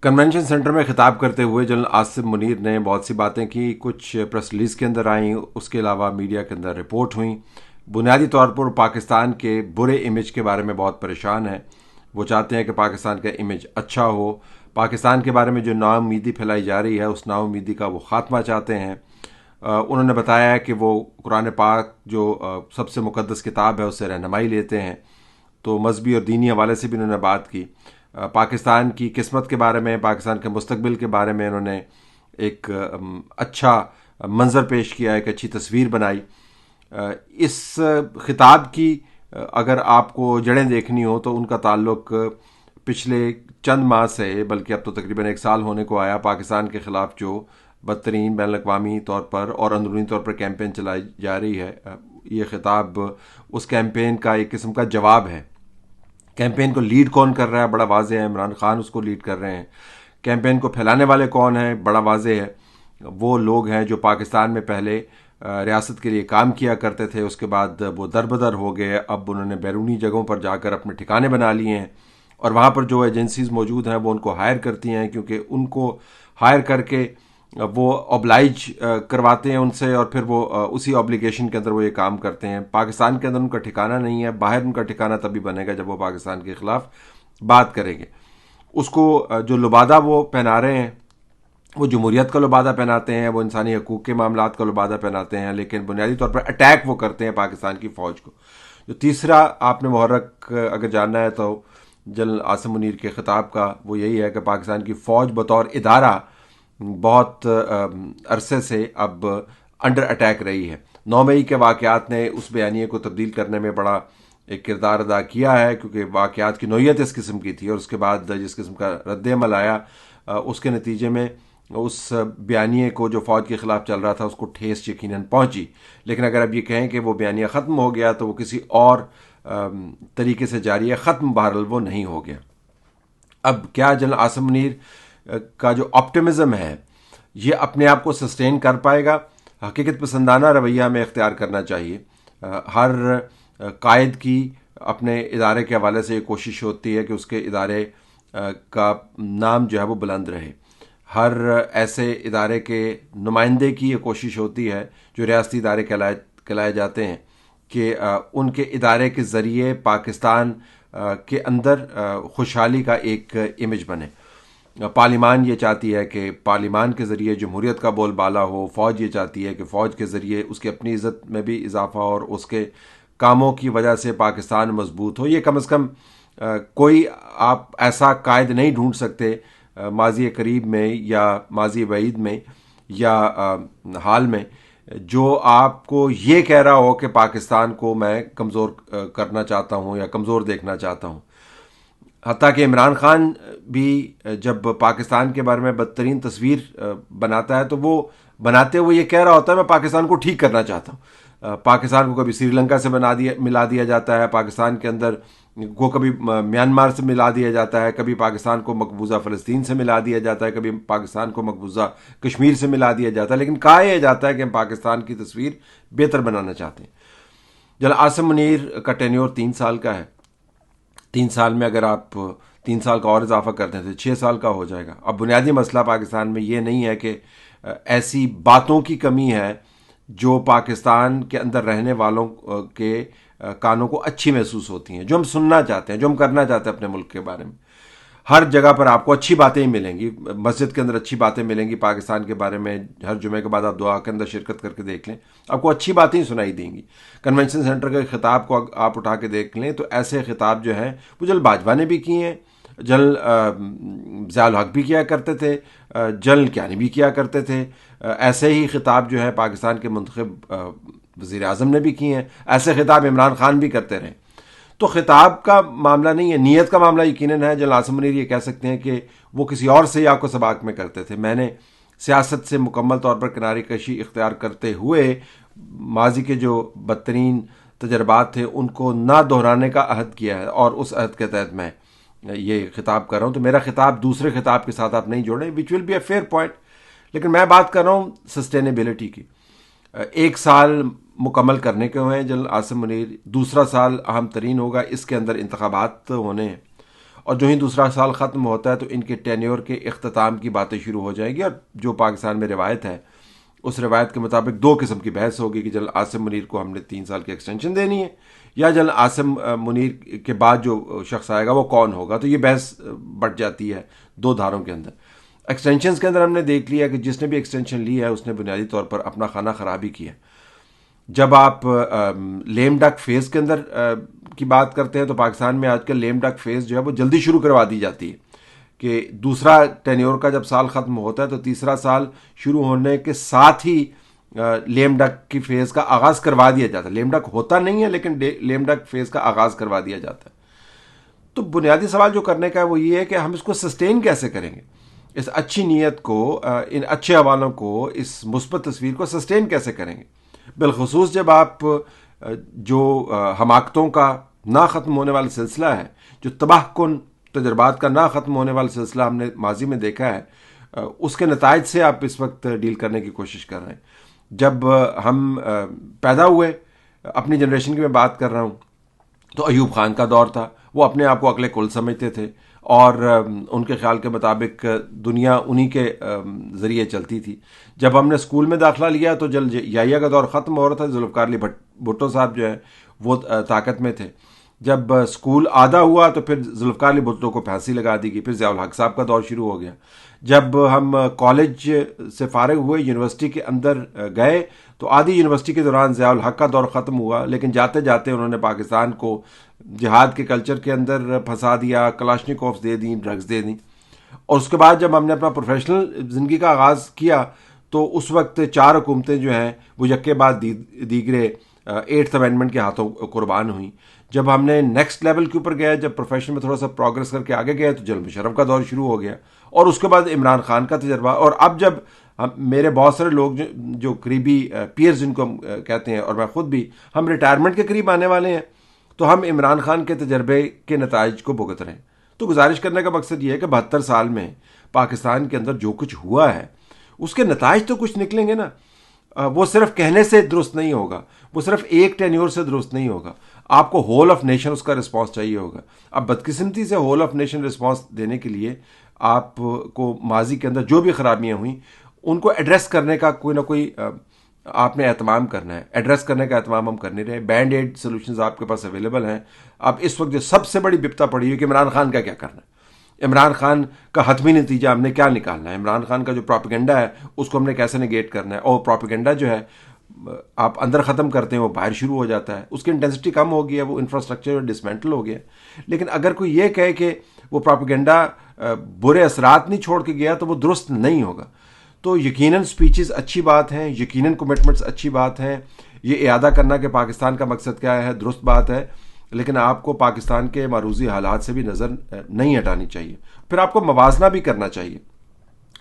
Convention centre میں خطاب کرتے ہوئے جنرل آصم منیر نے بہت سی باتیں کی، کچھ پریس ریلیز کے اندر آئیں، اس کے علاوہ میڈیا کے اندر رپورٹ ہوئیں۔ بنیادی طور پر پاکستان کے برے امیج کے بارے میں بہت پریشان ہیں۔ وہ چاہتے ہیں کہ پاکستان کا امیج اچھا ہو، پاکستان کے بارے میں جو نا امیدی پھیلائی جا رہی ہے اس نا امیدی کا وہ خاتمہ چاہتے ہیں۔ انہوں نے بتایا ہے کہ وہ قرآن پاک جو سب سے مقدس کتاب ہے اس سے رہنمائی لیتے ہیں، تو مذہبی اور دینی حوالے سے بھی انہوں نے بات کی۔ پاکستان کی قسمت کے بارے میں، پاکستان کے مستقبل کے بارے میں انہوں نے ایک اچھا منظر پیش کیا، ایک اچھی تصویر بنائی۔ اس خطاب کی اگر آپ کو جڑیں دیکھنی ہو تو ان کا تعلق پچھلے چند ماہ سے، بلکہ اب تو تقریباً 1 سال ہونے کو آیا، پاکستان کے خلاف جو بدترین بین الاقوامی طور پر اور اندرونی طور پر کیمپین چلائی جا رہی ہے، یہ خطاب اس کیمپین کا ایک قسم کا جواب ہے۔ کیمپین کو لیڈ کون کر رہا ہے بڑا واضح ہے، عمران خان اس کو لیڈ کر رہے ہیں۔ کیمپین کو پھیلانے والے کون ہیں بڑا واضح ہے، وہ لوگ ہیں جو پاکستان میں پہلے ریاست کے لیے کام کیا کرتے تھے، اس کے بعد وہ دربدر ہو گئے، اب انہوں نے بیرونی جگہوں پر جا کر اپنے ٹھکانے بنا لیے ہیں، اور وہاں پر جو ایجنسیز موجود ہیں وہ ان کو ہائر کرتی ہیں، کیونکہ ان کو ہائر کر کے وہ اوبلائج کرواتے ہیں ان سے، اور پھر وہ اسی اوبلیگیشن کے اندر وہ یہ کام کرتے ہیں۔ پاکستان کے اندر ان کا ٹھکانہ نہیں ہے، باہر ان کا ٹھکانہ تبھی بنے گا جب وہ پاکستان کے خلاف بات کریں گے۔ اس کو جو لبادہ وہ پہنا رہے ہیں، وہ جمہوریت کا لبادہ پہناتے ہیں، وہ انسانی حقوق کے معاملات کا لبادہ پہناتے ہیں، لیکن بنیادی طور پر اٹیک وہ کرتے ہیں پاکستان کی فوج کو۔ جو تیسرا آپ نے محرک اگر جاننا ہے تو جنرل آصم منیر کے خطاب کا، وہ یہی ہے کہ پاکستان کی فوج بطور ادارہ بہت عرصے سے اب انڈر اٹیک رہی ہے۔ 9 مئی کے واقعات نے اس بیانیے کو تبدیل کرنے میں بڑا ایک کردار ادا کیا ہے، کیونکہ واقعات کی نوعیت اس قسم کی تھی، اور اس کے بعد جس قسم کا رد عمل آیا اس کے نتیجے میں اس بیانیے کو جو فوج کے خلاف چل رہا تھا اس کو ٹھیس یقیناً پہنچی۔ لیکن اگر اب یہ کہیں کہ وہ بیانیہ ختم ہو گیا تو وہ کسی اور طریقے سے جاری ہے، ختم بہرحال وہ نہیں ہو گیا۔ اب کیا جنرل آصم منیر کا جو آپٹمزم ہے یہ اپنے آپ کو سسٹین کر پائے گا؟ حقیقت پسندانہ رویہ ہمیں اختیار کرنا چاہیے۔ ہر قائد کی اپنے ادارے کے حوالے سے یہ کوشش ہوتی ہے کہ اس کے ادارے کا نام جو ہے وہ بلند رہے۔ ہر ایسے ادارے کے نمائندے کی یہ کوشش ہوتی ہے جو ریاستی ادارے کہلائے جاتے ہیں کہ ان کے ادارے کے ذریعے پاکستان کے اندر خوشحالی کا ایک امیج بنے۔ پارلیمان یہ چاہتی ہے کہ پارلیمان کے ذریعے جمہوریت کا بول بالا ہو، فوج یہ چاہتی ہے کہ فوج کے ذریعے اس کی اپنی عزت میں بھی اضافہ ہو، اور اس کے کاموں کی وجہ سے پاکستان مضبوط ہو۔ یہ کم از کم کوئی آپ ایسا قائد نہیں ڈھونڈ سکتے ماضی قریب میں یا ماضی بعید میں یا حال میں جو آپ کو یہ کہہ رہا ہو کہ پاکستان کو میں کمزور کرنا چاہتا ہوں یا کمزور دیکھنا چاہتا ہوں۔ حتیٰ کہ عمران خان بھی جب پاکستان کے بارے میں بدترین تصویر بناتا ہے تو وہ بناتے ہوئے یہ کہہ رہا ہوتا ہے میں پاکستان کو ٹھیک کرنا چاہتا ہوں۔ پاکستان کو کبھی سری لنکا سے ملا دیا جاتا ہے، پاکستان کے اندر کو کبھی میانمار سے ملا دیا جاتا ہے، کبھی پاکستان کو مقبوضہ فلسطین سے ملا دیا جاتا ہے، کبھی پاکستان کو مقبوضہ کشمیر سے ملا دیا جاتا ہے، لیکن کہا یہ جاتا ہے کہ ہم پاکستان کی تصویر بہتر بنانا چاہتے ہیں۔ جنرل آصم منیر کا ٹینیور 3 سال کا ہے۔ 3 سال میں اگر آپ 3 سال کا اور اضافہ کرتے ہیں تو 6 سال کا ہو جائے گا۔ اب بنیادی مسئلہ پاکستان میں یہ نہیں ہے کہ ایسی باتوں کی کمی ہے جو پاکستان کے اندر رہنے والوں کے کانوں کو اچھی محسوس ہوتی ہیں، جو ہم سننا چاہتے ہیں، جو ہم کرنا چاہتے ہیں اپنے ملک کے بارے میں۔ ہر جگہ پر آپ کو اچھی باتیں ہی ملیں گی، مسجد کے اندر اچھی باتیں ملیں گی پاکستان کے بارے میں، ہر جمعے کے بعد آپ دعا کے اندر شرکت کر کے دیکھ لیں، آپ کو اچھی باتیں ہی سنائی دیں گی۔ کنونشن سینٹر کے خطاب کو آپ اٹھا کے دیکھ لیں تو ایسے خطاب جو ہیں وہ جنرل باجوہ نے بھی کیے ہیں، جنرل ضیاء الحق بھی کیا کرتے تھے، جنرل کیانی بھی کیا کرتے تھے، ایسے ہی خطاب جو ہے پاکستان کے منتخب وزیر اعظم نے بھی کیے ہیں، ایسے خطاب عمران خان بھی کرتے رہے۔ تو خطاب کا معاملہ نہیں ہے، نیت کا معاملہ یقیناً ہے۔ جنرل آصم منیر یہ کہہ سکتے ہیں کہ وہ کسی اور سیاح کو سباق میں کرتے تھے، میں نے سیاست سے مکمل طور پر کنارے کشی اختیار کرتے ہوئے ماضی کے جو بدترین تجربات تھے ان کو نہ دہرانے کا عہد کیا ہے، اور اس عہد کے تحت میں یہ خطاب کر رہا ہوں۔ تو میرا خطاب دوسرے خطاب کے ساتھ آپ نہیں جوڑیں، which will be a fair point, لیکن میں بات کر رہا ہوں سسٹینیبلٹی کی۔ 1 سال مکمل کرنے کے ہوئے ہیں جنرل آصم منیر، دوسرا سال اہم ترین ہوگا، اس کے اندر انتخابات ہونے ہیں، اور جو ہی دوسرا سال ختم ہوتا ہے تو ان کے ٹینیور کے اختتام کی باتیں شروع ہو جائیں گی. اور جو پاکستان میں روایت ہے اس روایت کے مطابق دو قسم کی بحث ہوگی کہ جنرل عاصم منیر کو ہم نے 3 سال کی ایکسٹینشن دینی ہے یا جنرل عاصم منیر کے بعد جو شخص آئے گا وہ کون ہوگا. تو یہ بحث بڑھ جاتی ہے دو دھاروں کے اندر. ایکسٹینشنز کے اندر ہم نے دیکھ لیا کہ جس نے بھی ایکسٹینشن لی ہے اس نے بنیادی طور پر اپنا خانہ خراب ہی کیا. جب آپ لیم ڈک فیز کے اندر کی بات کرتے ہیں تو پاکستان میں آج کل لیم ڈک فیز جو ہے وہ جلدی شروع کروا دی جاتی ہے کہ دوسرا ٹینیور کا جب سال ختم ہوتا ہے تو تیسرا سال شروع ہونے کے ساتھ ہی لیم ڈک کی فیز کا آغاز کروا دیا جاتا ہے. لیم ڈک ہوتا نہیں ہے لیکن لیم ڈک فیز کا آغاز کروا دیا جاتا ہے. تو بنیادی سوال جو کرنے کا ہے وہ یہ ہے کہ ہم اس کو سسٹین کیسے کریں گے, اس اچھی نیت کو, ان اچھے حوالوں کو, اس مثبت تصویر کو سسٹین کیسے کریں گے, بالخصوص جب آپ جو حماقتوں کا نہ ختم ہونے والا سلسلہ ہے, جو تباہ کن تجربات کا نہ ختم ہونے والا سلسلہ ہم نے ماضی میں دیکھا ہے, اس کے نتائج سے آپ اس وقت ڈیل کرنے کی کوشش کر رہے ہیں. جب ہم پیدا ہوئے, اپنی جنریشن کی میں بات کر رہا ہوں, تو ایوب خان کا دور تھا. وہ اپنے آپ کو عقل کل سمجھتے تھے اور ان کے خیال کے مطابق دنیا انہی کے ذریعے چلتی تھی. جب ہم نے اسکول میں داخلہ لیا تو جل یحییٰ کا دور ختم ہو رہا تھا. ذوالفقار علی بھٹو صاحب جو ہے وہ طاقت میں تھے. جب اسکول آدھا ہوا تو پھر ذوالفقار علی بھٹو کو پھانسی لگا دی گئی. پھر ضیاء الحق صاحب کا دور شروع ہو گیا. جب ہم کالج سے فارغ ہوئے, یونیورسٹی کے اندر گئے, تو آدھی یونیورسٹی کے دوران ضیاء الحق کا دور ختم ہوا, لیکن جاتے جاتے انہوں نے پاکستان کو جہاد کے کلچر کے اندر پھنسا دیا, کلاشنیکوفز دے دیں, ڈرگز دے دیں. اور اس کے بعد جب ہم نے اپنا پروفیشنل زندگی کا آغاز کیا تو اس وقت 4 حکومتیں جو ہیں وہ یکے بعد دیگرے 8th امینڈمنٹ کے ہاتھوں قربان ہوئیں. جب ہم نے نیکسٹ لیول کے اوپر گئے, جب پروفیشن میں تھوڑا سا پروگرس کر کے آگے گئے, تو جنرل مشرف کا دور شروع ہو گیا, اور اس کے بعد عمران خان کا تجربہ. اور اب جب میرے بہت سارے لوگ جو قریبی پیئرز جن کو ہم کہتے ہیں, اور میں خود بھی, ہم ریٹائرمنٹ کے قریب آنے والے ہیں, تو ہم عمران خان کے تجربے کے نتائج کو بھگت رہے ہیں. تو گزارش کرنے کا مقصد یہ ہے کہ 72 سال میں پاکستان کے اندر جو کچھ ہوا ہے اس کے نتائج تو کچھ نکلیں گے نا. وہ صرف کہنے سے درست نہیں ہوگا, وہ صرف ایک ٹینیور سے درست نہیں ہوگا. آپ کو ہول آف نیشن اس کا رسپانس چاہیے ہوگا. اب بدقسمتی سے ہول آف نیشن رسپانس دینے کے لیے آپ کو ماضی کے اندر جو بھی خرابیاں ہوئیں ان کو ایڈریس کرنے کا کوئی نہ کوئی آپ نے اہتمام کرنا ہے. ایڈریس کرنے کا اہتمام ہم کر نہیں رہے. بینڈ ایڈ سولوشنز آپ کے پاس اویلیبل ہیں. اب اس وقت جو سب سے بڑی بپتا پڑی ہے کہ عمران خان کا کیا کرنا ہے, عمران خان کا حتمی نتیجہ ہم نے کیا نکالنا ہے, عمران خان کا جو پروپیگنڈا ہے اس کو ہم نے کیسے نیگیٹ کرنا ہے. اور پروپیگنڈا جو ہے آپ اندر ختم کرتے ہیں وہ باہر شروع ہو جاتا ہے. اس کی انٹینسٹی کم ہو گئی ہے, وہ انفراسٹرکچر ڈسمینٹل ہو گیا. لیکن اگر کوئی یہ کہے کہ وہ پروپیگنڈا برے اثرات نہیں چھوڑ کے گیا تو وہ درست نہیں ہوگا. تو یقیناً سپیچز اچھی بات ہیں, یقیناً کمٹمنٹس اچھی بات ہیں, یہ اعادہ کرنا کہ پاکستان کا مقصد کیا ہے درست بات ہے, لیکن آپ کو پاکستان کے معروضی حالات سے بھی نظر نہیں ہٹانی چاہیے. پھر آپ کو موازنہ بھی کرنا چاہیے,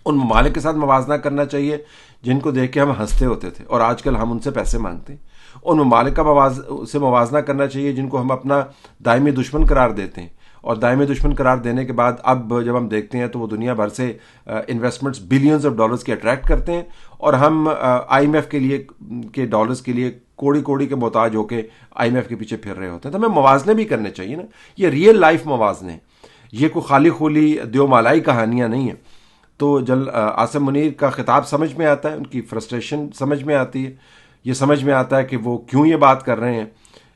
ان ممالک کے ساتھ موازنہ کرنا چاہیے جن کو دیکھ کے ہم ہنستے ہوتے تھے اور آج کل ہم ان سے پیسے مانگتے ہیں. ان ممالک کا سے موازنہ کرنا چاہیے جن کو ہم اپنا دائمی دشمن قرار دیتے ہیں, اور دائمی دشمن قرار دینے کے بعد اب جب ہم دیکھتے ہیں تو وہ دنیا بھر سے انویسٹمنٹس بلینز آف ڈالرز کی اٹریکٹ کرتے ہیں, اور ہم آئی ایم ایف کے لیے کے ڈالرز کے لیے کوڑی کوڑی کے محتاج ہو کے آئی ایم ایف کے پیچھے پھر رہے ہوتے ہیں. تو ہمیں موازنے بھی کرنے چاہیے نا, یہ ریئل لائف موازنے ہیں, یہ کوئی خالی خولی دیو مالائی کہانیاں نہیں ہیں. تو جنرل عاصم منیر کا خطاب سمجھ میں آتا ہے, ان کی فرسٹریشن سمجھ میں آتی ہے, یہ سمجھ میں آتا ہے کہ وہ کیوں یہ بات کر رہے ہیں.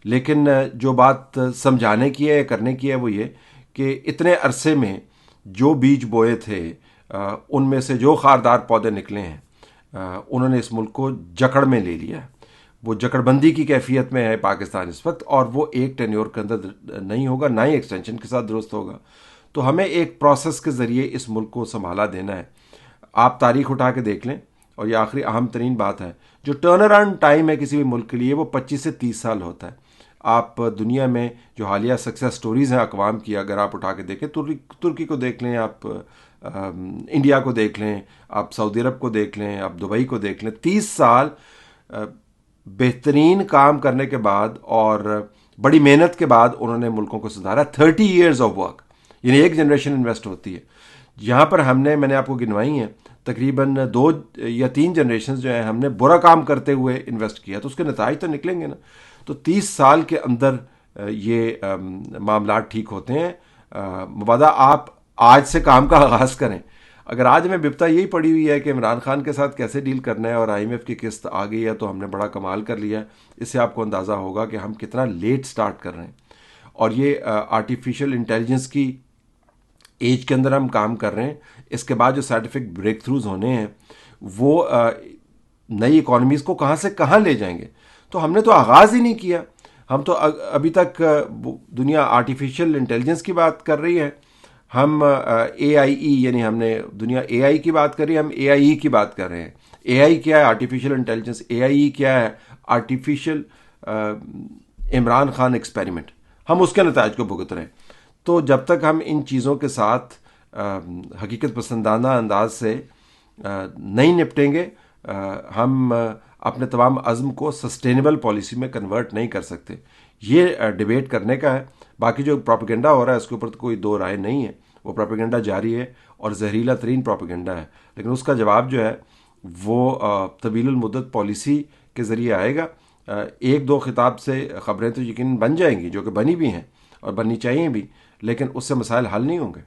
لیکن جو بات سمجھانے کی ہے یا کرنے کی ہے وہ یہ کہ اتنے عرصے میں جو بیج بوئے تھے ان میں سے جو خاردار پودے نکلے ہیں انہوں نے اس ملک کو جکڑ میں لے لیا ہے. وہ جکڑ بندی کی کیفیت میں ہے پاکستان اس وقت, اور وہ ایک ٹینیور کے اندر نہیں ہوگا, نہ ہی ایکسٹینشن کے ساتھ درست ہوگا. تو ہمیں ایک پروسیس کے ذریعے اس ملک کو سنبھالا دینا ہے. آپ تاریخ اٹھا کے دیکھ لیں, اور یہ آخری اہم ترین بات ہے, جو ٹرن اراؤنڈ ٹائم ہے کسی بھی ملک کے لیے وہ 25 سے 30 سال ہوتا ہے. آپ دنیا میں جو حالیہ سکسیس سٹوریز ہیں اقوام کی, اگر آپ اٹھا کے دیکھیں, ترکی کو دیکھ لیں, آپ انڈیا کو دیکھ لیں, آپ سعودی عرب کو دیکھ لیں, آپ دبئی کو دیکھ لیں, 30 سال بہترین کام کرنے کے بعد اور بڑی محنت کے بعد انہوں نے ملکوں کو سدھارا. 30 ایئرز آف ورک, یعنی ایک جنریشن انویسٹ ہوتی ہے. یہاں پر میں نے آپ کو گنوائی ہیں تقریباً 2 یا 3 جنریشنز جو ہیں ہم نے برا کام کرتے ہوئے انویسٹ کیا, تو اس کے نتائج تو نکلیں گے نا. تو 30 سال کے اندر یہ معاملات ٹھیک ہوتے ہیں. مبادہ آپ آج سے کام کا آغاز کریں. اگر آج ہمیں بپتا یہی پڑی ہوئی ہے کہ عمران خان کے ساتھ کیسے ڈیل کرنا ہے اور آئی ایم ایف کی قسط آ گئی ہے تو ہم نے بڑا کمال کر لیا ہے, اس سے آپ کو اندازہ ہوگا کہ ہم کتنا لیٹ سٹارٹ کر رہے ہیں. اور یہ آرٹیفیشل انٹیلیجنس کی ایج کے اندر ہم کام کر رہے ہیں. اس کے بعد جو سائنٹیفک بریک تھروز ہونے ہیں وہ نئی اکانومیز کو کہاں سے کہاں لے جائیں گے. تو ہم نے تو آغاز ہی نہیں کیا. ہم تو ابھی تک دنیا آرٹیفیشل انٹیلیجنس کی بات کر رہی ہے, ہم اے آئی ای یعنی ہم نے دنیا اے آئی کی بات کری, ہم اے آئی ای کی بات کر رہے ہیں. اے آئی کیا ہے؟ Artificial intelligence. اے آئی ای کیا ہے؟ Artificial Imran Khan experiment. ہم اس کے نتائج کو بھگت رہے ہیں. تو جب تک ہم ان چیزوں کے ساتھ حقیقت پسندانہ انداز سے نہیں نپٹیں گے, ہم اپنے تمام عزم کو سسٹینیبل پالیسی میں کنورٹ نہیں کر سکتے. یہ ڈیبیٹ کرنے کا ہے. باقی جو پروپیگنڈا ہو رہا ہے اس کے اوپر تو کوئی دو رائے نہیں ہے. وہ پروپیگنڈا جاری ہے اور زہریلا ترین پروپیگنڈا ہے, لیکن اس کا جواب جو ہے وہ طویل المدت پالیسی کے ذریعے آئے گا. ایک دو خطاب سے خبریں تو یقیناً بن جائیں گی, جو کہ بنی بھی ہیں اور بننی چاہیے بھی, لیکن اس سے مسائل حل نہیں ہوں گے.